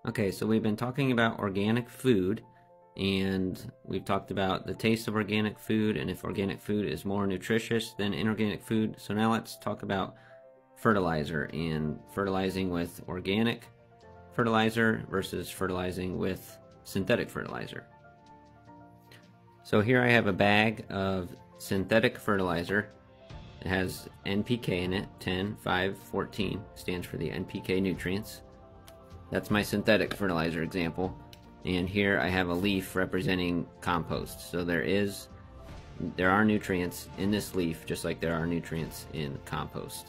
Okay, so we've been talking about organic food, and we've talked about the taste of organic food and if organic food is more nutritious than inorganic food. So now let's talk about fertilizer and fertilizing with organic fertilizer versus fertilizing with synthetic fertilizer. So here I have a bag of synthetic fertilizer. It has NPK in it, 10, 5, 14, stands for the NPK nutrients. That's my synthetic fertilizer example. And here I have a leaf representing compost. So there are nutrients in this leaf just like there are nutrients in compost.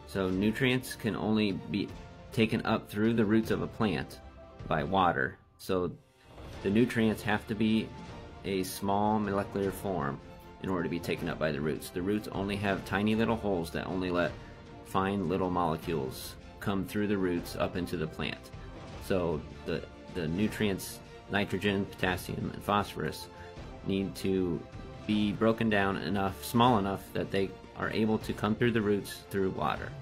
So nutrients can only be taken up through the roots of a plant by water. So the nutrients have to be a small molecular form in order to be taken up by the roots. The roots only have tiny little holes that only let fine little molecules come through the roots up into the plant. So the nutrients, nitrogen, potassium, and phosphorus, need to be broken down enough, small enough that they are able to come through the roots through water.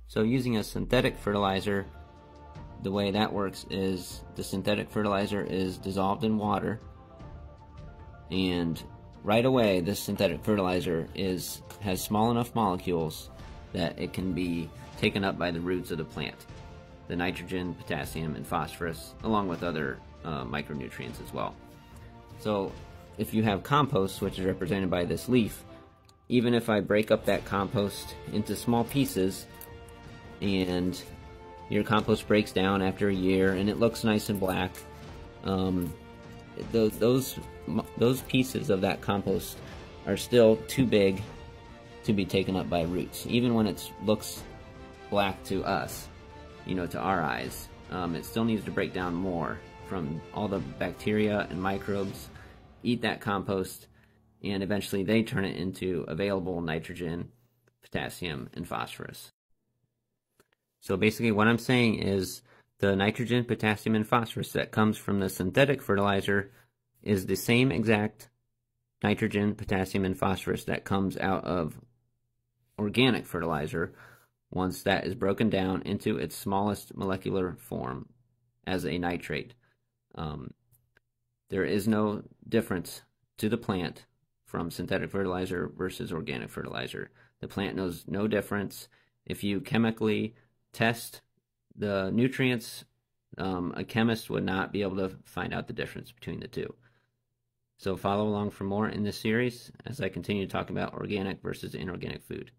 So using a synthetic fertilizer, the way that works is the synthetic fertilizer is dissolved in water, and right away this synthetic fertilizer has small enough molecules that it can be taken up by the roots of the plant. The nitrogen, potassium, and phosphorus, along with other micronutrients as well. So if you have compost, which is represented by this leaf, even if I break up that compost into small pieces and your compost breaks down after a year and it looks nice and black, those pieces of that compost are still too big to be taken up by roots. Even when it looks black to us, to our eyes, it still needs to break down more from all the bacteria and microbes, eat that compost, and eventually they turn it into available nitrogen, potassium, and phosphorus. So basically what I'm saying is the nitrogen, potassium, and phosphorus that comes from the synthetic fertilizer is the same exact nitrogen, potassium, and phosphorus that comes out of organic fertilizer once that is broken down into its smallest molecular form as a nitrate. There is no difference to the plant from synthetic fertilizer versus organic fertilizer. The plant knows no difference. If you chemically test the nutrients, a chemist would not be able to find out the difference between the two. So follow along for more in this series as I continue to talk about organic versus inorganic food.